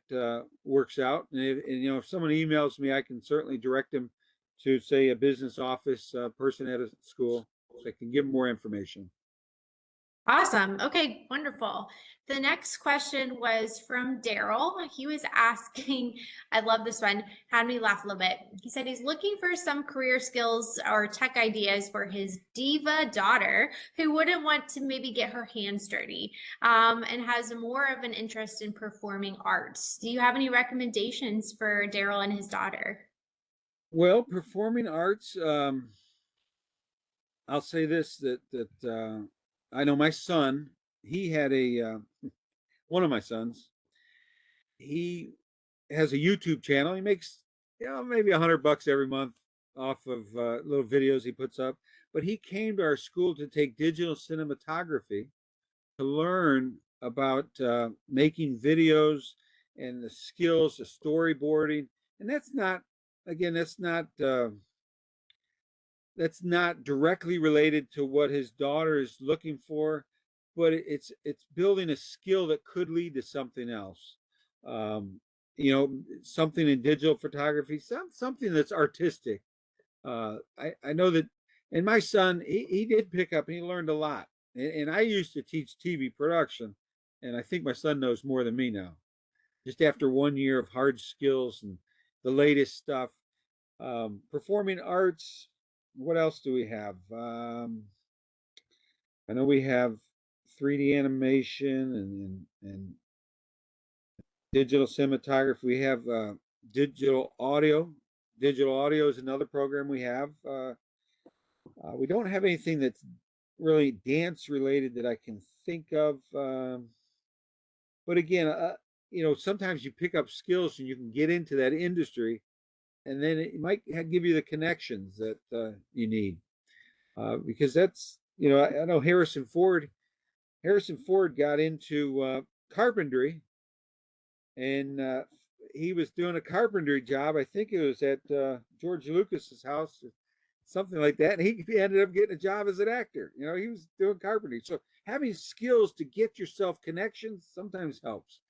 works out. And if someone emails me, I can certainly direct them to, say, a business office person at a school, so I can give them more information. Awesome. Okay, wonderful. The next question was from Daryl. He was asking, I love this one, had me laugh a little bit. He said he's looking for some career skills or tech ideas for his diva daughter who wouldn't want to maybe get her hands dirty, and has more of an interest in performing arts. Do you have any recommendations for Daryl and his daughter? Well, performing arts, I'll say this, that I know my son. He had one of my sons. He has a YouTube channel. He makes maybe $100 every month off of little videos he puts up. But he came to our school to take digital cinematography to learn about making videos and the skills, the storyboarding. And that's not, again, that's not that's not directly related to what his daughter is looking for, but it's building a skill that could lead to something else. Um, something in digital photography, something that's artistic. I know that, and my son, he did pick up, he learned a lot. And I used to teach TV production, and I think my son knows more than me now. Just after 1 year of hard skills and the latest stuff, performing arts. What else do we have? I know we have 3D animation and digital cinematography. We have digital audio. Digital audio is another program we have. We don't have anything that's really dance related that I can think of. But again, sometimes you pick up skills and you can get into that industry, and then it might give you the connections that you need. Because that's, I know Harrison Ford. Harrison Ford got into carpentry, and he was doing a carpentry job. I think it was at George Lucas's house, something like that. And he ended up getting a job as an actor. He was doing carpentry. So having skills to get yourself connections sometimes helps.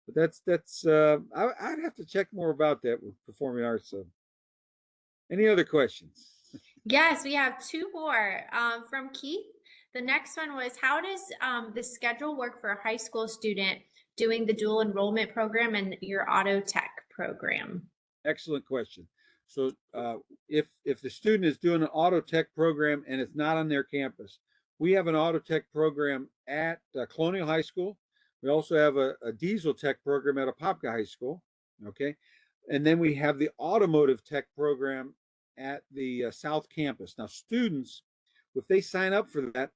But I'd have to check more about that with performing arts. So, any other questions? Yes, we have two more from Keith. The next one was, how does the schedule work for a high school student doing the dual enrollment program and your auto tech program? Excellent question. So if the student is doing an auto tech program and it's not on their campus, we have an auto tech program at Colonial High School. We also have a diesel tech program at Apopka High School. Okay. And then we have the automotive tech program at the South Campus. Now, students, if they sign up for that,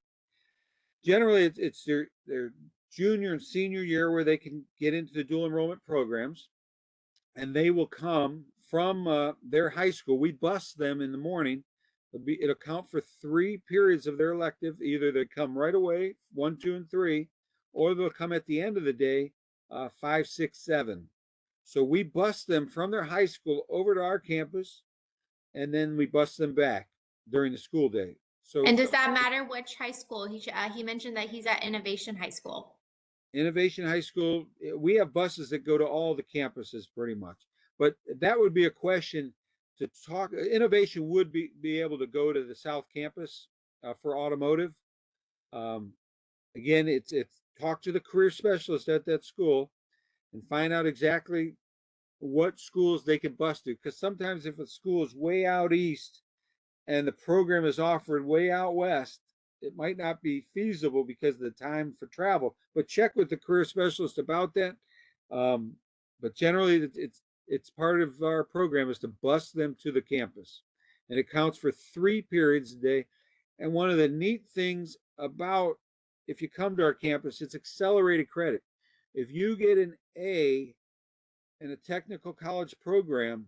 generally it's their junior and senior year where they can get into the dual enrollment programs, and they will come from their high school. We bus them in the morning. It'll count for 3 periods of their elective. Either they come right away, 1, 2, and 3, or they'll come at the end of the day, 5, 6, 7. So we bus them from their high school over to our campus, and then we bus them back during the school day. So, and does that matter which high school? He mentioned that he's at Innovation High School. Innovation High School, we have buses that go to all the campuses pretty much. But that would be a question to talk. Innovation would be able to go to the South Campus for automotive. Um, Again, it's talk to the career specialist at that school and find out exactly what schools they can bus to. Because sometimes if a school is way out east and the program is offered way out west, it might not be feasible because of the time for travel. But check with the career specialist about that. Um, but generally, it's part of our program is to bus them to the campus, and it counts for 3 periods a day. And one of the neat things about if you come to our campus, it's accelerated credit. If you get an A in a technical college program,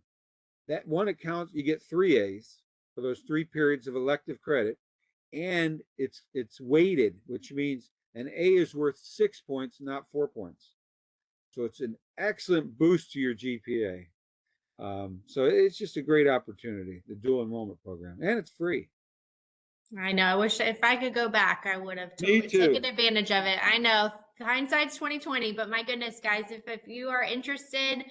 that one account you get 3 A's for those 3 periods of elective credit, and it's weighted, which means an A is worth 6 points, not 4 points. So it's an excellent boost to your GPA. So it's just a great opportunity, the dual enrollment program, and it's free. I know. I wish if I could go back, I would have Me totally too. taken advantage of it. I know hindsight's 2020, but my goodness, guys, if you are interested,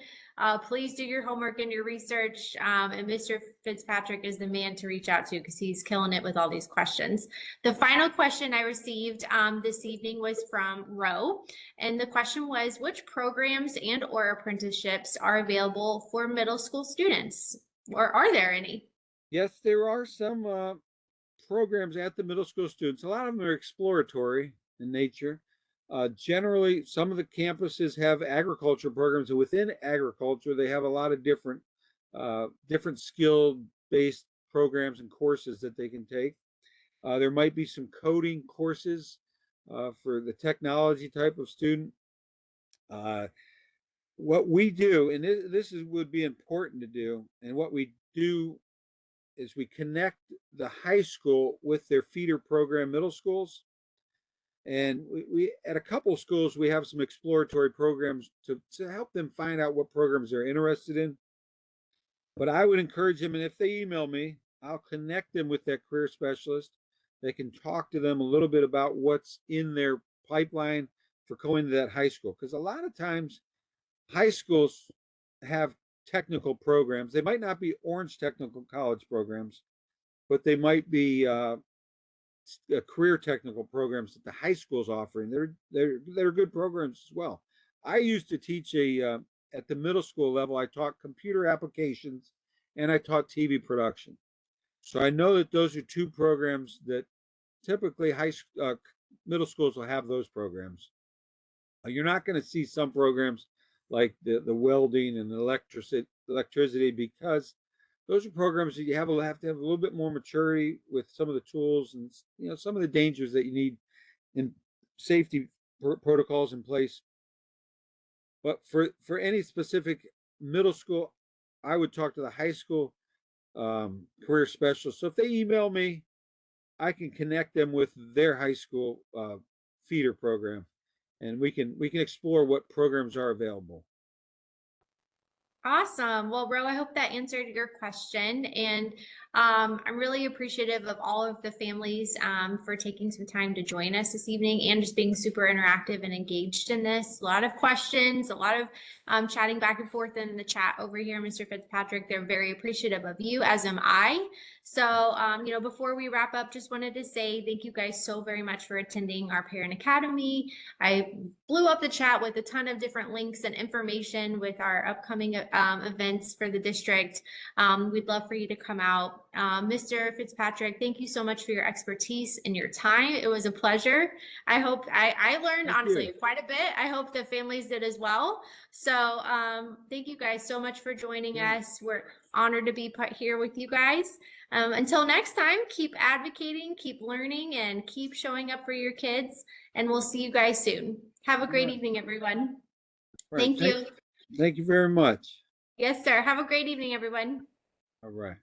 please do your homework and your research. And Mr. Fitzpatrick is the man to reach out to because he's killing it with all these questions. The final question I received this evening was from Ro, and the question was, which programs and or apprenticeships are available for middle school students, or are there any? Yes, there are some programs at the middle school students. A lot of them are exploratory in nature. Generally, some of the campuses have agriculture programs, and within agriculture, they have a lot of different skill-based programs and courses that they can take. There might be some coding courses for the technology type of student. What we do, and would be important to do, and what we do is we connect the high school with their feeder program middle schools. And we at a couple of schools, we have some exploratory programs to help them find out what programs they're interested in. But I would encourage them, and if they email me, I'll connect them with that career specialist. They can talk to them a little bit about what's in their pipeline for going to that high school. Because a lot of times high schools have technical programs. They might not be Orange Technical College programs, but they might be career technical programs that the high school's offering. They're good programs as well. I used to teach at the middle school level. I taught computer applications and I taught TV production. So I know that those are two programs that typically middle schools will have those programs. You're not going to see some programs like the welding and the electricity because those are programs that you have to have a little bit more maturity with some of the tools and some of the dangers that you need in safety protocols in place. But for any specific middle school, I would talk to the high school career specialist. So if they email me, I can connect them with their high school feeder program, and we can explore what programs are available. Awesome. Well, Ro, I hope that answered your question. And I'm really appreciative of all of the families for taking some time to join us this evening and just being super interactive and engaged in this. A lot of questions, a lot of chatting back and forth in the chat over here, Mr. Fitzpatrick. They're very appreciative of you, as am I. So, before we wrap up, just wanted to say thank you guys so very much for attending our Parent Academy. I blew up the chat with a ton of different links and information with our upcoming events for the district. We'd love for you to come out. Mr. Fitzpatrick, thank you so much for your expertise and your time. It was a pleasure. I hope I learned honestly quite a bit. I hope the families did as well. So thank you guys so much for joining us. We're honored to be here with you guys. Until next time, keep advocating, keep learning, and keep showing up for your kids. And we'll see you guys soon. Have a great evening, everyone. Thank you. Thank you very much. Yes, sir. Have a great evening, everyone. All right.